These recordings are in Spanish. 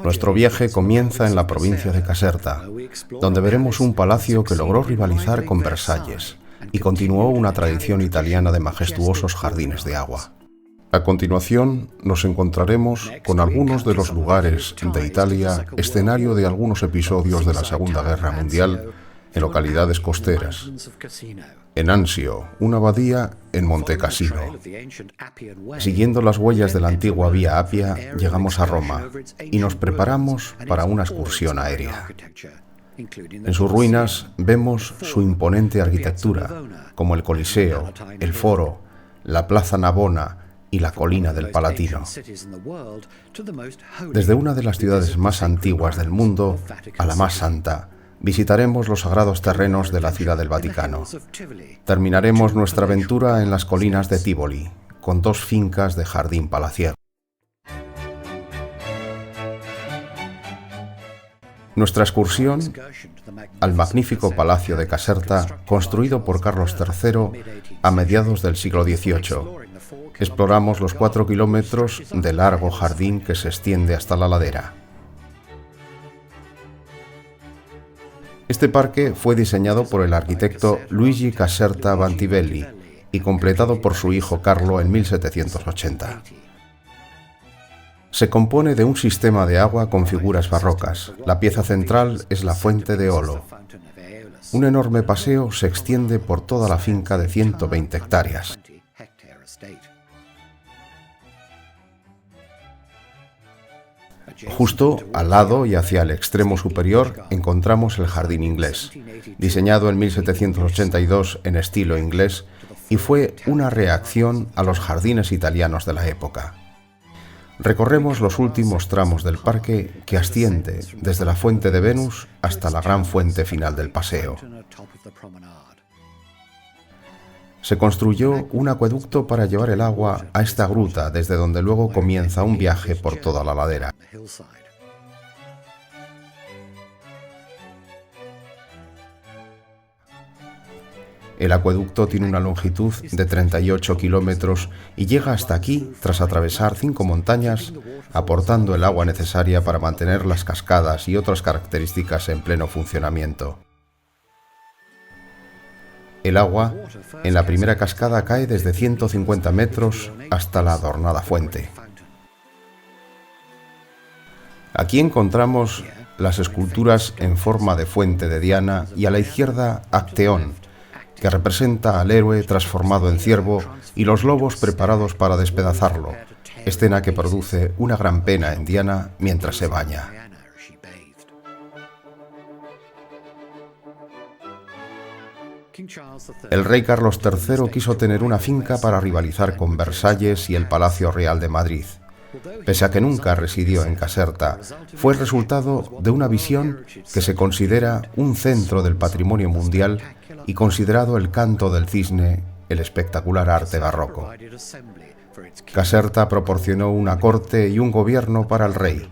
Nuestro viaje comienza en la provincia de Caserta, donde veremos un palacio que logró rivalizar con Versalles y continuó una tradición italiana de majestuosos jardines de agua. A continuación, nos encontraremos con algunos de los lugares de Italia, escenario de algunos episodios de la Segunda Guerra Mundial, en localidades costeras. En Anzio, una abadía en Monte Cassino. Siguiendo las huellas de la antigua Vía Appia, llegamos a Roma y nos preparamos para una excursión aérea. En sus ruinas vemos su imponente arquitectura, como el Coliseo, el Foro, la Plaza Navona y la colina del Palatino. Desde una de las ciudades más antiguas del mundo a la más santa, visitaremos los sagrados terrenos de la Ciudad del Vaticano. Terminaremos nuestra aventura en las colinas de Tivoli, con 2 fincas de jardín palaciego. Nuestra excursión al magnífico Palacio de Caserta, construido por Carlos III a mediados del siglo XVIII. Exploramos los 4 kilómetros de largo jardín que se extiende hasta la ladera. Este parque fue diseñado por el arquitecto Luigi Caserta Vantivelli y completado por su hijo Carlo en 1780. Se compone de un sistema de agua con figuras barrocas. La pieza central es la fuente de Olo. Un enorme paseo se extiende por toda la finca de 120 hectáreas. Justo al lado y hacia el extremo superior encontramos el jardín inglés, diseñado en 1782 en estilo inglés, y fue una reacción a los jardines italianos de la época. Recorremos los últimos tramos del parque que asciende desde la fuente de Venus hasta la gran fuente final del paseo. Se construyó un acueducto para llevar el agua a esta gruta, desde donde luego comienza un viaje por toda la ladera. El acueducto tiene una longitud de 38 kilómetros y llega hasta aquí tras atravesar 5 montañas, aportando el agua necesaria para mantener las cascadas y otras características en pleno funcionamiento. El agua en la primera cascada cae desde 150 metros hasta la adornada fuente. Aquí encontramos las esculturas en forma de fuente de Diana y a la izquierda Acteón, que representa al héroe transformado en ciervo y los lobos preparados para despedazarlo, escena que produce una gran pena en Diana mientras se baña. El rey Carlos III quiso tener una finca para rivalizar con Versalles y el Palacio Real de Madrid. Pese a que nunca residió en Caserta, fue el resultado de una visión que se considera un centro del patrimonio mundial y considerado el Canto del Cisne, el espectacular arte barroco. Caserta proporcionó una corte y un gobierno para el rey.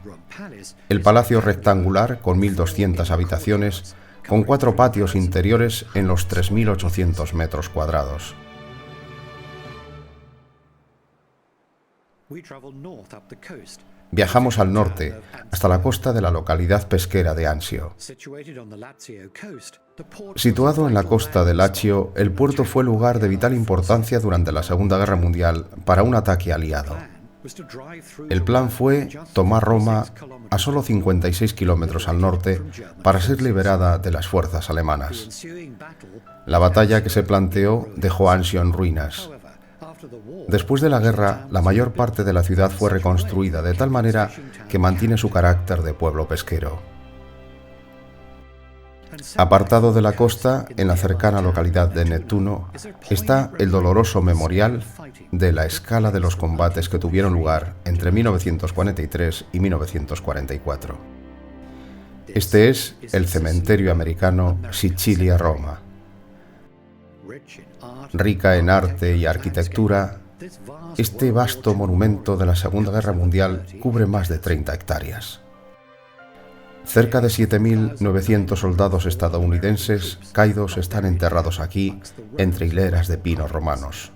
El palacio rectangular, con 1.200 habitaciones, con 4 patios interiores en los 3.800 metros cuadrados. Viajamos al norte, hasta la costa de la localidad pesquera de Anzio. Situado en la costa de Lacchio, el puerto fue lugar de vital importancia durante la Segunda Guerra Mundial para un ataque aliado. El plan fue tomar Roma a solo 56 kilómetros al norte para ser liberada de las fuerzas alemanas. La batalla que se planteó dejó Anzio en ruinas. Después de la guerra, la mayor parte de la ciudad fue reconstruida de tal manera que mantiene su carácter de pueblo pesquero. Apartado de la costa, en la cercana localidad de Nettuno, está el doloroso memorial de la escala de los combates que tuvieron lugar entre 1943 y 1944. Este es el cementerio americano Sicilia-Roma. Rica en arte y arquitectura, este vasto monumento de la Segunda Guerra Mundial cubre más de 30 hectáreas. Cerca de 7.900 soldados estadounidenses caídos están enterrados aquí entre hileras de pinos romanos.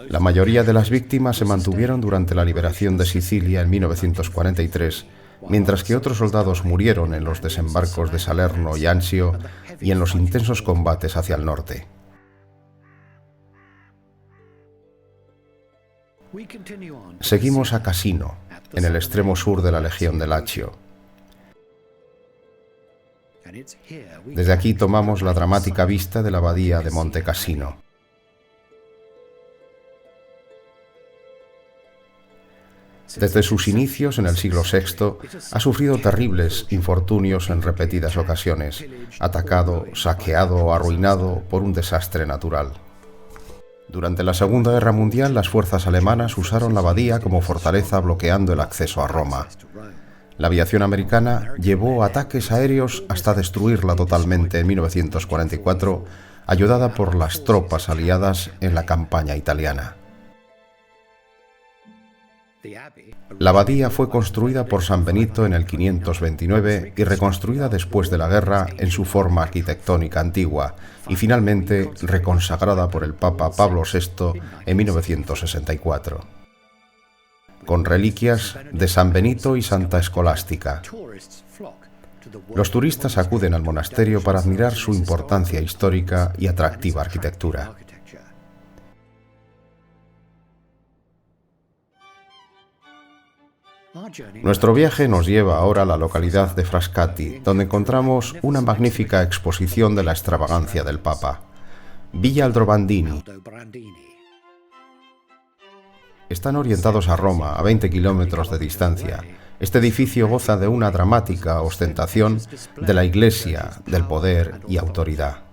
La mayoría de las víctimas se mantuvieron durante la liberación de Sicilia en 1943, mientras que otros soldados murieron en los desembarcos de Salerno y Anzio y en los intensos combates hacia el norte. Seguimos a Cassino, en el extremo sur de la Legión de Lacio. Desde aquí tomamos la dramática vista de la abadía de Monte Cassino. Desde sus inicios en el siglo VI ha sufrido terribles infortunios en repetidas ocasiones, atacado, saqueado o arruinado por un desastre natural. Durante la Segunda Guerra Mundial, las fuerzas alemanas usaron la abadía como fortaleza bloqueando el acceso a Roma. La aviación americana llevó ataques aéreos hasta destruirla totalmente en 1944, ayudada por las tropas aliadas en la campaña italiana. La abadía fue construida por San Benito en el 529 y reconstruida después de la guerra en su forma arquitectónica antigua y finalmente reconsagrada por el Papa Pablo VI en 1964, con reliquias de San Benito y Santa Escolástica. Los turistas acuden al monasterio para admirar su importancia histórica y atractiva arquitectura. Nuestro viaje nos lleva ahora a la localidad de Frascati, donde encontramos una magnífica exposición de la extravagancia del Papa. Villa Aldrovandini. Están orientados a Roma, a 20 kilómetros de distancia. Este edificio goza de una dramática ostentación de la Iglesia, del poder y autoridad.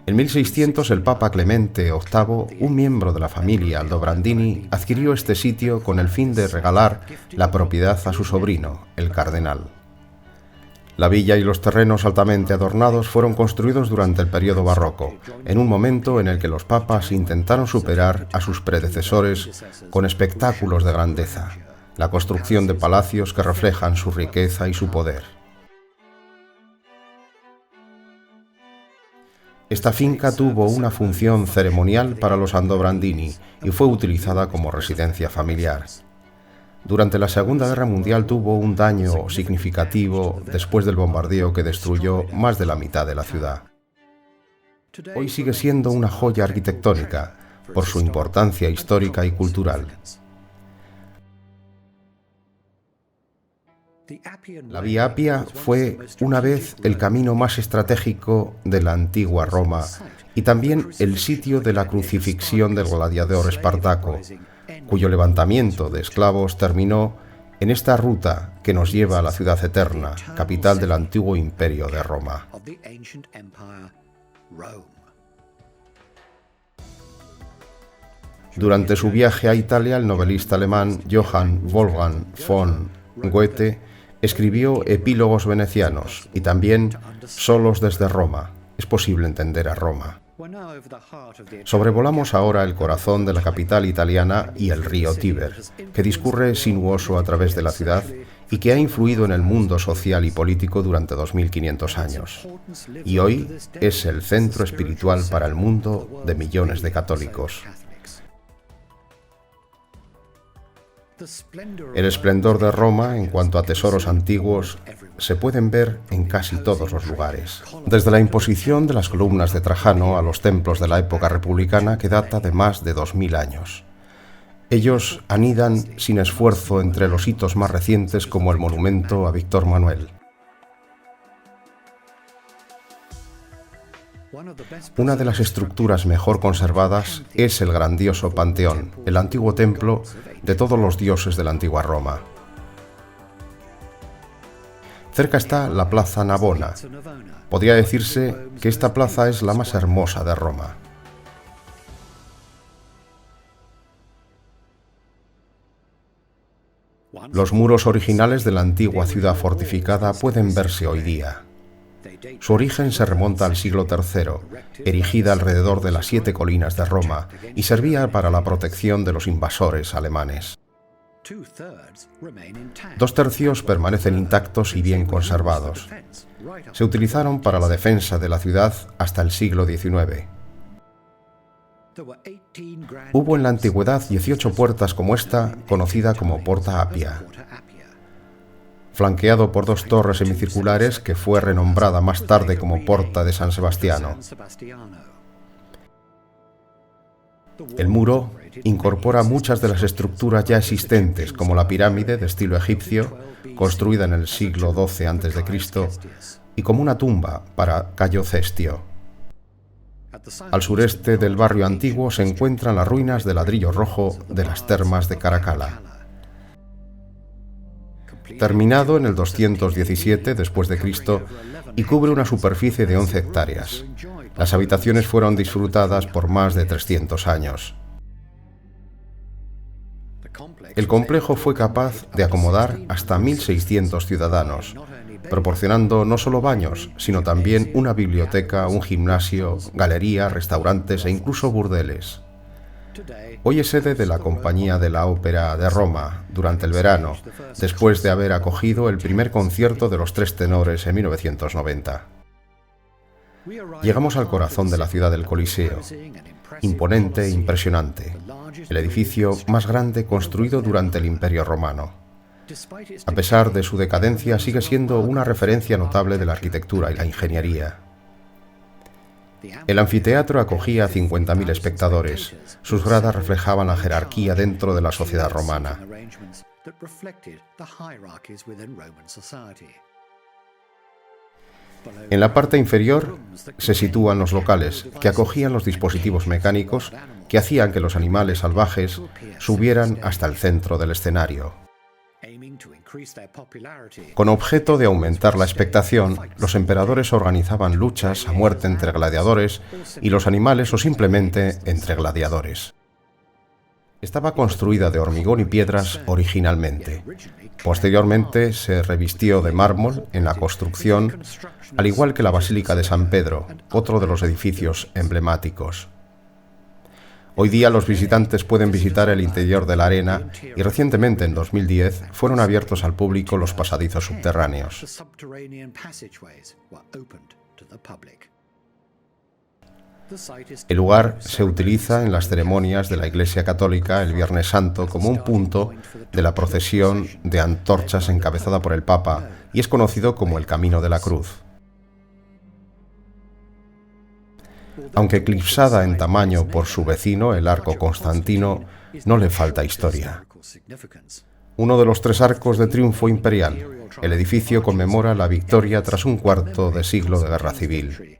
En 1600 el Papa Clemente VIII, un miembro de la familia Aldobrandini, adquirió este sitio con el fin de regalar la propiedad a su sobrino, el cardenal. La villa y los terrenos altamente adornados fueron construidos durante el periodo barroco, en un momento en el que los papas intentaron superar a sus predecesores con espectáculos de grandeza, la construcción de palacios que reflejan su riqueza y su poder. Esta finca tuvo una función ceremonial para los Aldobrandini y fue utilizada como residencia familiar. Durante la Segunda Guerra Mundial tuvo un daño significativo después del bombardeo que destruyó más de la mitad de la ciudad. Hoy sigue siendo una joya arquitectónica por su importancia histórica y cultural. La Vía Apia fue una vez el camino más estratégico de la antigua Roma y también el sitio de la crucifixión del gladiador Espartaco, cuyo levantamiento de esclavos terminó en esta ruta que nos lleva a la ciudad eterna, capital del antiguo imperio de Roma. Durante su viaje a Italia, el novelista alemán Johann Wolfgang von Goethe escribió epílogos venecianos y también Solos desde Roma. Es posible entender a Roma. Sobrevolamos ahora el corazón de la capital italiana y el río Tíber, que discurre sinuoso a través de la ciudad y que ha influido en el mundo social y político durante 2500 años. Y hoy es el centro espiritual para el mundo de millones de católicos. El esplendor de Roma, en cuanto a tesoros antiguos, se pueden ver en casi todos los lugares. Desde la imposición de las columnas de Trajano a los templos de la época republicana, que data de más de 2000 años. Ellos anidan sin esfuerzo entre los hitos más recientes, como el monumento a Víctor Manuel. Una de las estructuras mejor conservadas es el grandioso Panteón, el antiguo templo de todos los dioses de la antigua Roma. Cerca está la Plaza Navona. Podría decirse que esta plaza es la más hermosa de Roma. Los muros originales de la antigua ciudad fortificada pueden verse hoy día. Su origen se remonta al siglo III, erigida alrededor de las 7 colinas de Roma, y servía para la protección de los invasores alemanes. 2/3 permanecen intactos y bien conservados. Se utilizaron para la defensa de la ciudad hasta el siglo XIX. Hubo en la antigüedad 18 puertas como esta, conocida como Porta Appia, flanqueado por 2 torres semicirculares que fue renombrada más tarde como Porta de San Sebastiano. El muro incorpora muchas de las estructuras ya existentes, como la pirámide de estilo egipcio, construida en el siglo XII a.C., y como una tumba para Cayo Cestio. Al sureste del barrio antiguo se encuentran las ruinas de ladrillo rojo de las termas de Caracalla. Terminado en el 217 después de Cristo y cubre una superficie de 11 hectáreas. Las habitaciones fueron disfrutadas por más de 300 años. El complejo fue capaz de acomodar hasta 1.600 ciudadanos, proporcionando no solo baños, sino también una biblioteca, un gimnasio, galería, restaurantes e incluso burdeles. Hoy es sede de la Compañía de la Ópera de Roma durante el verano, después de haber acogido el primer concierto de los 3 tenores en 1990. Llegamos al corazón de la ciudad del Coliseo, imponente e impresionante, el edificio más grande construido durante el Imperio Romano. A pesar de su decadencia, sigue siendo una referencia notable de la arquitectura y la ingeniería. El anfiteatro acogía a 50.000 espectadores. Sus gradas reflejaban la jerarquía dentro de la sociedad romana. En la parte inferior se sitúan los locales, que acogían los dispositivos mecánicos que hacían que los animales salvajes subieran hasta el centro del escenario. Con objeto de aumentar la expectación, los emperadores organizaban luchas a muerte entre gladiadores y los animales o simplemente entre gladiadores. Estaba construida de hormigón y piedras originalmente. Posteriormente se revistió de mármol en la construcción, al igual que la Basílica de San Pedro, otro de los edificios emblemáticos. Hoy día los visitantes pueden visitar el interior de la arena y recientemente, en 2010, fueron abiertos al público los pasadizos subterráneos. El lugar se utiliza en las ceremonias de la Iglesia Católica el Viernes Santo como un punto de la procesión de antorchas encabezada por el Papa y es conocido como el Camino de la Cruz. Aunque eclipsada en tamaño por su vecino, el Arco Constantino, no le falta historia. Uno de los 3 arcos de triunfo imperial, el edificio conmemora la victoria tras un cuarto de siglo de guerra civil.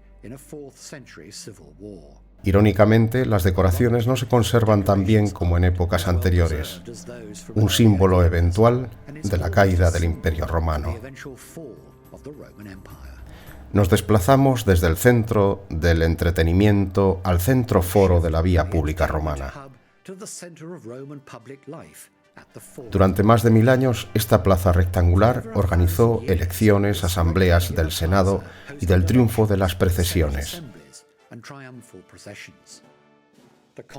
Irónicamente, las decoraciones no se conservan tan bien como en épocas anteriores, un símbolo eventual de la caída del Imperio Romano. Nos desplazamos desde el centro del entretenimiento al centro foro de la vía pública romana. Durante más de 1000 años, esta plaza rectangular organizó elecciones, asambleas del Senado y del triunfo de las procesiones.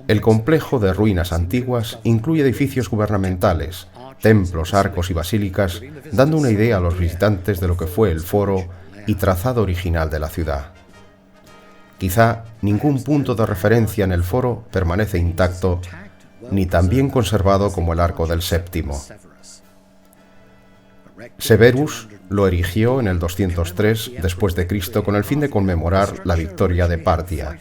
El complejo de ruinas antiguas incluye edificios gubernamentales, templos, arcos y basílicas, dando una idea a los visitantes de lo que fue el foro y trazado original de la ciudad. Quizá ningún punto de referencia en el foro permanece intacto ni tan bien conservado como el arco del Séptimo. Severus lo erigió en el 203 después de Cristo con el fin de conmemorar la victoria de Partia.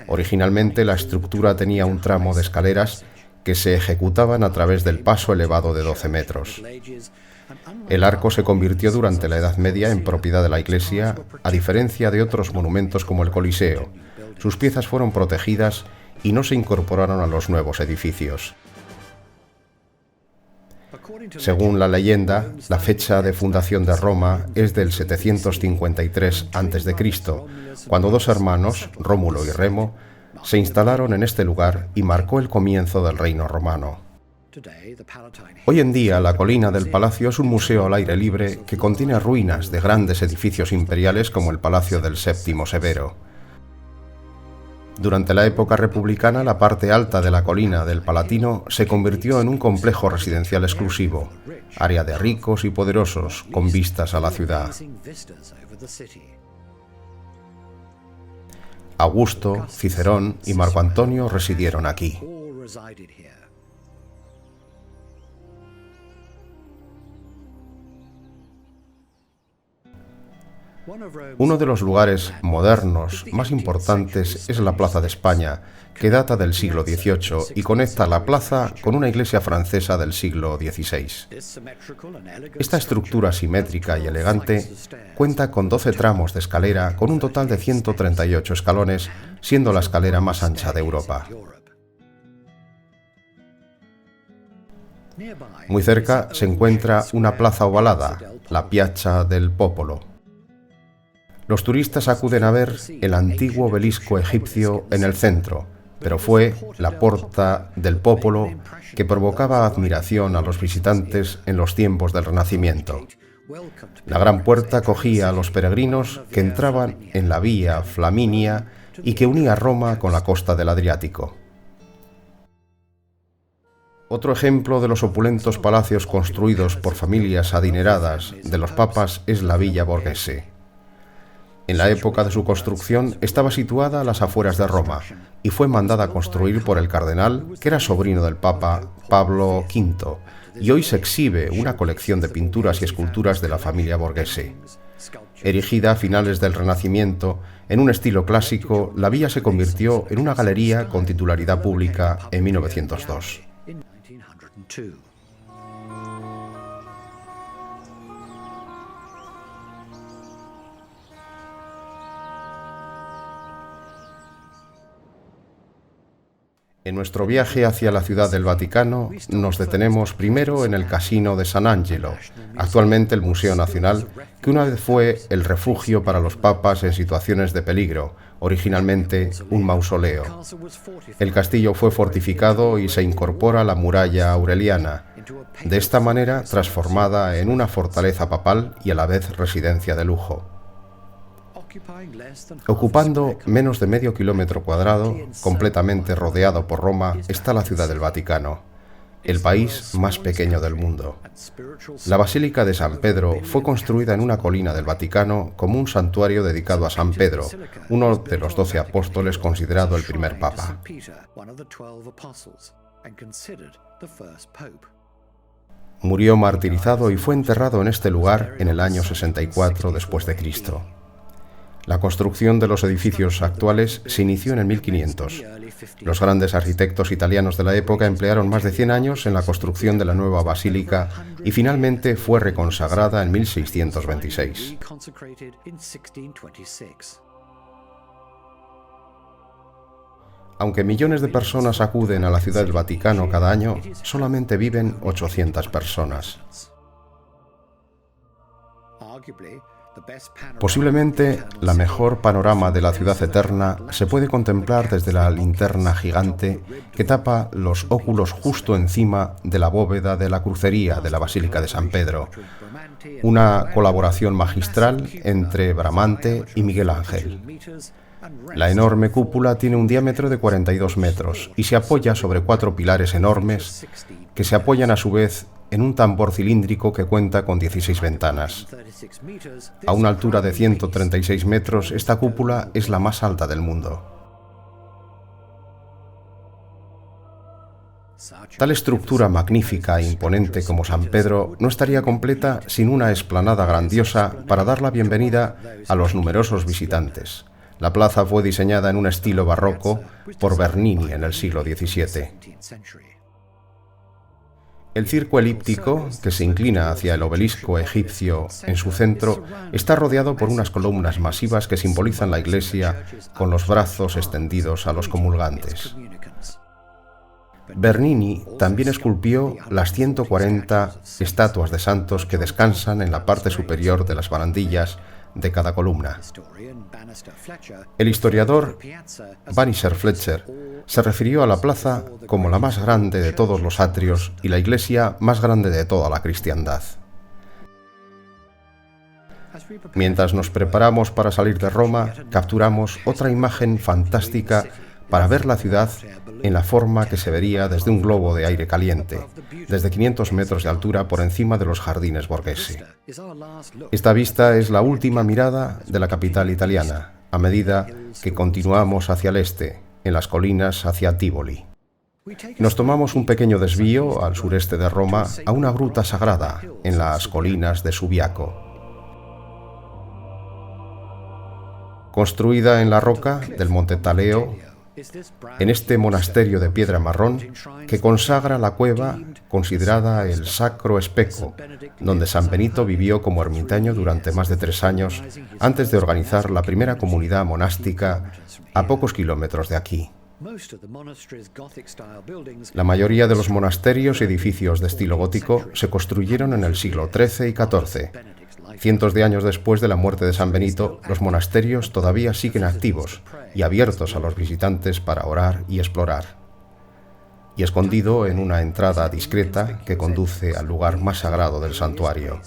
Originalmente la estructura tenía un tramo de escaleras que se ejecutaban a través del paso elevado de 12 metros. El arco se convirtió durante la Edad Media en propiedad de la Iglesia, a diferencia de otros monumentos como el Coliseo. Sus piezas fueron protegidas y no se incorporaron a los nuevos edificios. Según la leyenda, la fecha de fundación de Roma es del 753 a.C., cuando 2 hermanos, Rómulo y Remo, se instalaron en este lugar y marcó el comienzo del reino romano. Hoy en día, la colina del palacio es un museo al aire libre que contiene ruinas de grandes edificios imperiales como el Palacio del Séptimo Severo. Durante la época republicana, la parte alta de la colina del Palatino se convirtió en un complejo residencial exclusivo, área de ricos y poderosos con vistas a la ciudad. Augusto, Cicerón y Marco Antonio residieron aquí. Uno de los lugares modernos más importantes es la Plaza de España, que data del siglo XVIII y conecta la plaza con una iglesia francesa del siglo XVI. Esta estructura simétrica y elegante cuenta con 12 tramos de escalera con un total de 138 escalones, siendo la escalera más ancha de Europa. Muy cerca se encuentra una plaza ovalada, la Piazza del Popolo. Los turistas acuden a ver el antiguo obelisco egipcio en el centro, pero fue la Porta del Popolo que provocaba admiración a los visitantes en los tiempos del Renacimiento. La gran puerta acogía a los peregrinos que entraban en la Vía Flaminia y que unía Roma con la costa del Adriático. Otro ejemplo de los opulentos palacios construidos por familias adineradas de los papas es la Villa Borghese. En la época de su construcción estaba situada a las afueras de Roma y fue mandada a construir por el cardenal, que era sobrino del Papa Pablo V, y hoy se exhibe una colección de pinturas y esculturas de la familia Borghese. Erigida a finales del Renacimiento, en un estilo clásico, la villa se convirtió en una galería con titularidad pública en 1902. En nuestro viaje hacia la Ciudad del Vaticano nos detenemos primero en el Casino de San Angelo, actualmente el Museo Nacional, que una vez fue el refugio para los papas en situaciones de peligro, originalmente un mausoleo. El castillo fue fortificado y se incorpora a la muralla aureliana, de esta manera transformada en una fortaleza papal y a la vez residencia de lujo. Ocupando menos de medio kilómetro cuadrado, completamente rodeado por Roma, está la Ciudad del Vaticano, el país más pequeño del mundo. La Basílica de San Pedro fue construida en una colina del Vaticano como un santuario dedicado a San Pedro, uno de los 12 apóstoles considerado el primer papa. Murió martirizado y fue enterrado en este lugar en el año 64 después de Cristo. La construcción de los edificios actuales se inició en el 1500. Los grandes arquitectos italianos de la época emplearon más de 100 años en la construcción de la nueva basílica y finalmente fue reconsagrada en 1626. Aunque millones de personas acuden a la Ciudad del Vaticano cada año, solamente viven 800 personas. Posiblemente la mejor panorama de la ciudad eterna se puede contemplar desde la linterna gigante que tapa los óculos justo encima de la bóveda de la crucería de la Basílica de San Pedro, una colaboración magistral entre Bramante y Miguel Ángel. La enorme cúpula tiene un diámetro de 42 metros y se apoya sobre 4 pilares enormes que se apoyan a su vez en un tambor cilíndrico que cuenta con 16 ventanas. A una altura de 136 metros, esta cúpula es la más alta del mundo. Tal estructura magnífica e imponente como San Pedro no estaría completa sin una explanada grandiosa para dar la bienvenida a los numerosos visitantes. La plaza fue diseñada en un estilo barroco por Bernini en el siglo XVII. El circo elíptico, que se inclina hacia el obelisco egipcio en su centro, está rodeado por unas columnas masivas que simbolizan la iglesia con los brazos extendidos a los comulgantes. Bernini también esculpió las 140 estatuas de santos que descansan en la parte superior de las barandillas de cada columna. El historiador Bannister Fletcher se refirió a la plaza como la más grande de todos los atrios y la iglesia más grande de toda la cristiandad. Mientras nos preparamos para salir de Roma, capturamos otra imagen fantástica para ver la ciudad en la forma que se vería desde un globo de aire caliente, desde 500 metros de altura por encima de los jardines Borghese. Esta vista es la última mirada de la capital italiana, a medida que continuamos hacia el este, en las colinas hacia Tívoli. Nos tomamos un pequeño desvío al sureste de Roma a una gruta sagrada en las colinas de Subiaco. Construida en la roca del Monte Taleo, en este monasterio de piedra marrón que consagra la cueva considerada el Sacro Especo, donde San Benito vivió como ermitaño durante más de 3 años antes de organizar la primera comunidad monástica a pocos kilómetros de aquí. La mayoría de los monasterios y edificios de estilo gótico se construyeron en el siglo XIII y XIV. Cientos de años después de la muerte de San Benito, los monasterios todavía siguen activos y abiertos a los visitantes para orar y explorar. Y escondido en una entrada discreta que conduce al lugar más sagrado del santuario.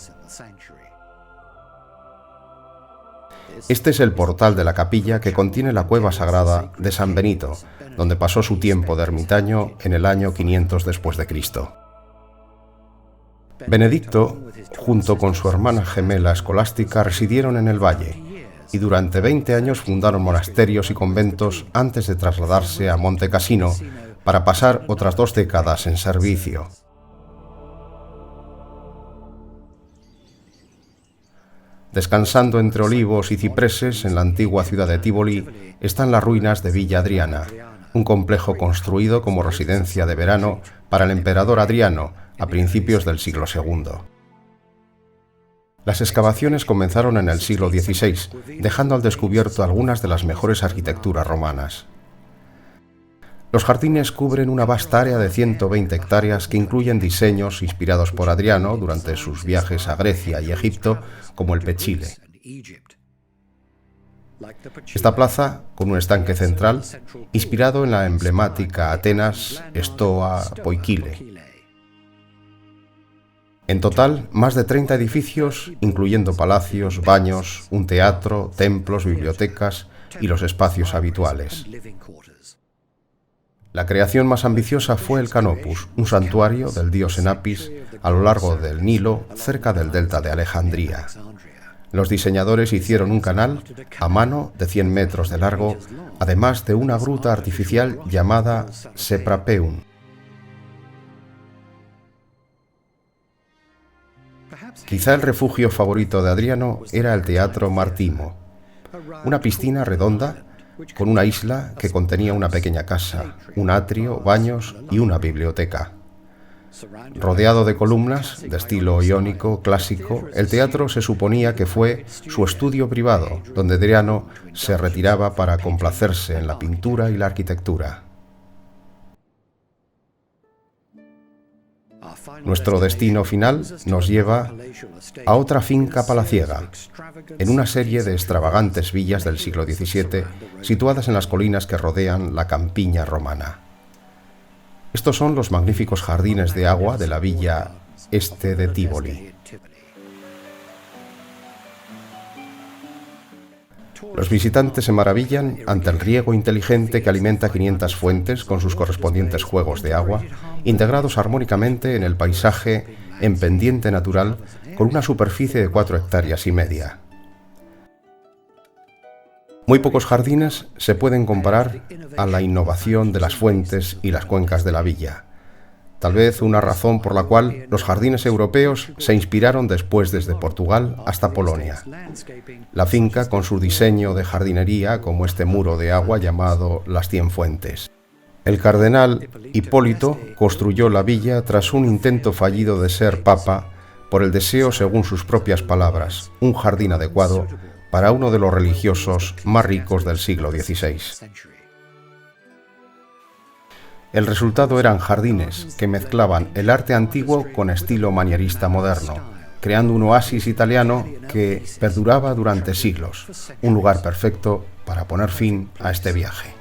Este es el portal de la capilla que contiene la cueva sagrada de San Benito, donde pasó su tiempo de ermitaño en el año 500 después de Cristo. Benedicto, junto con su hermana gemela escolástica, residieron en el valle y durante 20 años fundaron monasterios y conventos antes de trasladarse a Monte Cassino para pasar otras 2 décadas en servicio. Descansando entre olivos y cipreses en la antigua ciudad de Tívoli están las ruinas de Villa Adriana, un complejo construido como residencia de verano para el emperador Adriano a principios del siglo II. Las excavaciones comenzaron en el siglo XVI, dejando al descubierto algunas de las mejores arquitecturas romanas. Los jardines cubren una vasta área de 120 hectáreas que incluyen diseños inspirados por Adriano durante sus viajes a Grecia y Egipto, como el Pechile. Esta plaza, con un estanque central, inspirado en la emblemática Atenas Stoa Poikile. En total, más de 30 edificios, incluyendo palacios, baños, un teatro, templos, bibliotecas y los espacios habituales. La creación más ambiciosa fue el Canopus, un santuario del dios Enapis a lo largo del Nilo, cerca del delta de Alejandría. Los diseñadores hicieron un canal a mano de 100 metros de largo, además de una gruta artificial llamada Seprapeum. Quizá el refugio favorito de Adriano era el Teatro Martimo, una piscina redonda con una isla que contenía una pequeña casa, un atrio, baños y una biblioteca. Rodeado de columnas de estilo iónico clásico, el teatro se suponía que fue su estudio privado, donde Adriano se retiraba para complacerse en la pintura y la arquitectura. Nuestro destino final nos lleva a otra finca palaciega, en una serie de extravagantes villas del siglo XVII situadas en las colinas que rodean la campiña romana. Estos son los magníficos jardines de agua de la villa este de Tívoli. Los visitantes se maravillan ante el riego inteligente que alimenta 500 fuentes con sus correspondientes juegos de agua, integrados armónicamente en el paisaje en pendiente natural con una superficie de 4,5 hectáreas. Muy pocos jardines se pueden comparar a la innovación de las fuentes y las cuencas de la villa. Tal vez una razón por la cual los jardines europeos se inspiraron después desde Portugal hasta Polonia. La finca con su diseño de jardinería como este muro de agua llamado Las 100 Fuentes. El cardenal Hipólito construyó la villa tras un intento fallido de ser papa por el deseo, según sus propias palabras, un jardín adecuado para uno de los religiosos más ricos del siglo XVI. El resultado eran jardines que mezclaban el arte antiguo con estilo manierista moderno, creando un oasis italiano que perduraba durante siglos, un lugar perfecto para poner fin a este viaje.